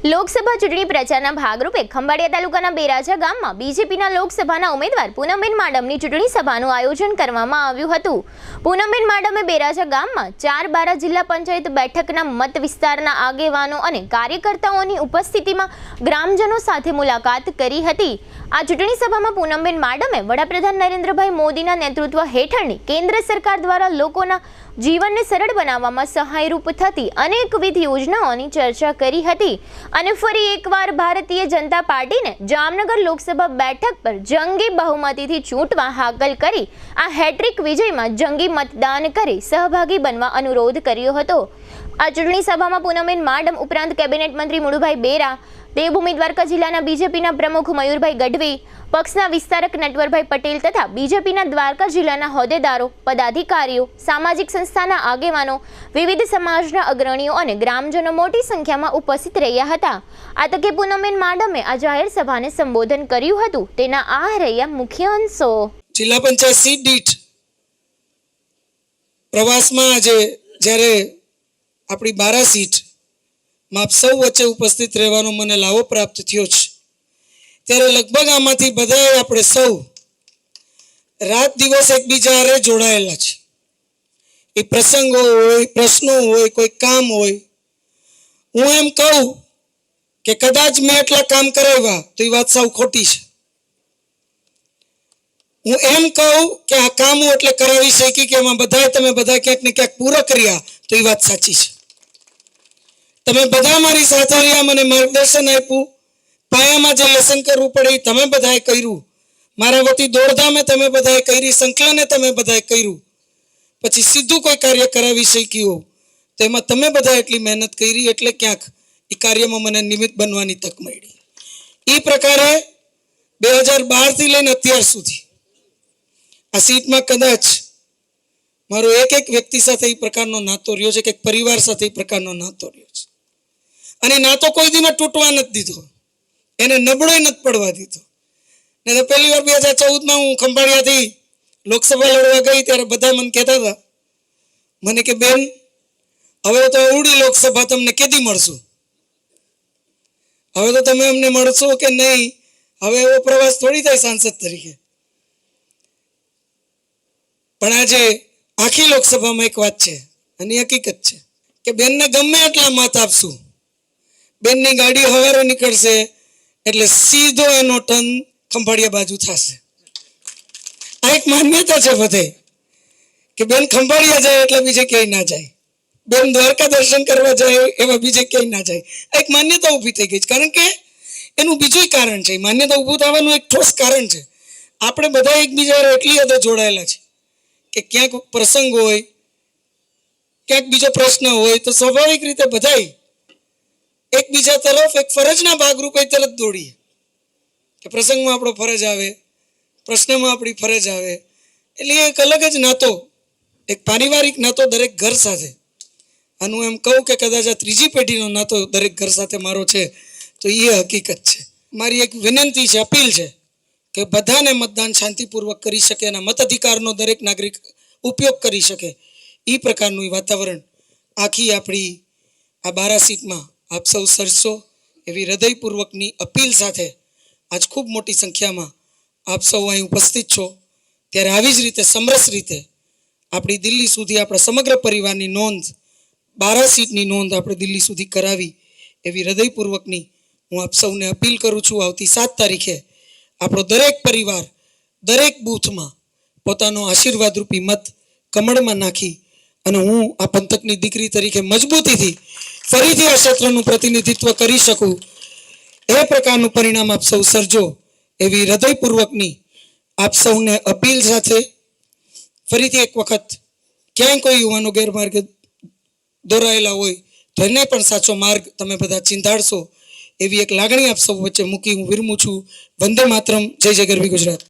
લોકસભા ચૂંટણી પ્રચારના ભાગરૂપે ખંભાળિયા તાલુકાના બેરાજા ગામમાં બીજેપીના લોકસભાના ઉમેદવાર પૂનમબેન માડમની ચૂંટણી સભાનું આયોજન કરવામાં આવ્યું હતું। પૂનમબેન માડમે બેરાજા ગામમાં 4 જિલ્લા પંચાયત બેઠકના મત વિસ્તારના આગેવાનો અને કાર્યકર્તાઓની ઉપસ્થિતિમાં ગ્રામજનો સાથે મુલાકાત કરી હતી। આ ચૂંટણી સભામાં પૂનમબેન માડમે વડાપ્રધાન નરેન્દ્રભાઈ મોદીના નેતૃત્વ હેઠળની કેન્દ્ર સરકાર દ્વારા લોકોના જીવનને સરળ બનાવવામાં સહાયરૂપ થતી અનેકવિધ યોજનાઓની ચર્ચા કરી હતી અને ફરી એકવાર ભારતીય જનતા પાર્ટીને જામનગર લોકસભા બેઠક પર જંગી બહુમતીથી ચૂંટવા હાકલ કરી આ હેટ્રિક વિજયમાં જંગી મતદાન કરી સહભાગી બનવા અનુરોધ કર્યો હતો। આ ચૂંટણી સભામાં પૂનમબેન માડમ ઉપરાંત કેબિનેટ મંત્રી મુળુભાઈ બેરા, દેવભૂમિ દ્વારકા જિલ્લાના બીજેપીના પ્રમુખ મયુરભાઈ ગઢવી, પક્ષના વિસ્તારક નટવરભાઈ પટેલ તથા બીજેપીના દ્વારકા જિલ્લાના હોદ્દેદારો, પદાધિકારીઓ, સામાજિક સંસ્થાના આગેવાનો, વિવિધ સમાજના અગ્રણીઓ અને ગ્રામજનો મોટી સંખ્યામાં ઉપસ્થિત રહ્યા હતા। આ તકે પૂનમબેન માડમે આ જાહેર સભાને સંબોધન કર્યું હતું। તેના આ રહ્યા મુખ્ય અંશો। જિલ્લા પંચાયત સીટ દીઠ પ્રવાસમાં આજે જ્યારે આપણી 12 સીટ માં સૌ વચ્ચે ઉપસ્થિત રહેવાનો મને લાવો પ્રાપ્ત થયો છે, ત્યારે લગભગ આમાંથી બધાએ આપણે સૌ રાત દિવસ એકબીજા હારે જોડાયેલા છે। એ પ્રસંગો હોય, પ્રશ્નો હોય, કોઈ કામ હોય, હું એમ કહું કે કદાચ મેં એટલા કામ કરાવ્યા તો એ વાત સાવ ખોટી છે। હું એમ કહું કે આ કામ હું એટલે કરાવી શકી કે એમાં તમે બધા ક્યાંક ને ક્યાંક પૂરા કર્યા તો એ વાત સાચી છે। તમે બધા મારી સાથે રહ્યા, મને માર્ગદર્શન આપ્યું, પાયામાં જે લેસન કરવું પડે એ તમે બધાએ કર્યું, મારા વતી દોડધામે તમે બધાએ કરી, સંકલને તમે બધાએ કર્યું, પછી સીધું કોઈ કાર્ય કરાવી શક્યું તો એમાં તમે બધા એટલી મહેનત કરી એટલે ક્યાંક એ કાર્યમાં મને નિમિત્ત બનવાની તક મળી। એ પ્રકારે 2012થી લઈને અત્યાર સુધી આ સીટમાં કદાચ મારો એક વ્યક્તિ સાથે એ પ્રકારનો નાતો રહ્યો છે કે પરિવાર સાથે એ પ્રકારનો નાતો રહ્યો છે, અને નાતો કોઈ દી મેં તૂટવા નથી દીધો, એને નબળોય નથી પડવા દીધો। ને તો પહેલી વાર 2014માં હું ખંભાળિયાથી લોકસભા લડવા ગઈ ત્યારે બધા મને કહેતા હતા, મને કે બેન હવે તો ઉડી લોકસભા તમને કેદી મળશું, હવે તો તમે અમને મળશો કે નહીં, હવે એવો પ્રવાસ થોડી થાય સાંસદ તરીકે। પણ આજે આખી લોકસભામાં એક વાત છે અને હકીકત છે કે બેનને ગમે એટલા મત આપશું, બેનની ગાડી હવારે નીકળશે એટલે સીધો એનો ટર્ન ખંભાળિયા બાજુ થશે। આ એક માન્યતા છે બધે કે બેન ખંભાળિયા જાય એટલે બીજે ક્યાંય ના જાય, બેન દ્વારકા દર્શન કરવા જાય એવા બીજે ક્યાંય ના જાય। એક માન્યતા ઊભી થઈ ગઈ છે, કારણ કે એનું બીજું કારણ છે, માન્યતા ઊભું થવાનું એક ઠોસ કારણ છે। આપણે બધા એકબીજા એટલી હદે જોડાયેલા છે કે ક્યાંક પ્રસંગ હોય, ક્યાંક બીજો પ્રશ્ન હોય તો સ્વાભાવિક રીતે બધાય એકબીજા તરફ એક ફરજના ભાગરૂપે તરત દોડીએ કે પ્રસંગમાં આપણો ફરજ આવે, પ્રશ્નમાં આપણી ફરજ આવે, એટલે એક અલગ જ નાતો, એક પારિવારિક નાતો દરેક ઘર સાથે, અને હું એમ કહું કે કદાચ આ ત્રીજી પેઢીનો નાતો દરેક ઘર સાથે મારો છે તો એ હકીકત છે। મારી એક વિનંતી છે, અપીલ છે કે બધાને મતદાન શાંતિપૂર્વક કરી શકે અને મતાધિકારનો દરેક નાગરિક ઉપયોગ કરી શકે એ પ્રકારનું વાતાવરણ આખી આપણી આ 12 સીટમાં આપ સૌ સરસો એવી હૃદયપૂર્વકની અપીલ સાથે આજ ખૂબ મોટી સંખ્યામાં આપ સૌ અહીં ઉપસ્થિત છો। ત્યારે આવી જ રીતે સમરસ રીતે આપણી દિલ્હી સુધી આપણા સમગ્ર પરિવારની નોંધ, 12 સીટની નોંધ આપણે દિલ્હી સુધી કરાવી એવી હૃદયપૂર્વકની હું આપ સૌને અપીલ કરું છું। આવતી 7 તારીખે આપણો દરેક પરિવાર દરેક બૂથમાં પોતાનો આશીર્વાદરૂપી મત કમળમાં નાખી અને હું આ પંથકની દીકરી તરીકે મજબૂતીથી ફરીથી આ ક્ષેત્રનું પ્રતિનિધિત્વ કરી શકું એ પ્રકારનું પરિણામ આપ સૌ સર્જો એવી હૃદયપૂર્વકની આપ સૌને અપીલ સાથે ફરીથી એક વખત ક્યાંય કોઈ યુવાનો ગેરમાર્ગે દોરાયેલા હોય તો એને પણ સાચો માર્ગ તમે બધા ચીંધાડશો એવી એક લાગણી આપ સૌ વચ્ચે મૂકી હું વિરમું છું। વંદે માતરમ, જય જય ગરવી ગુજરાત।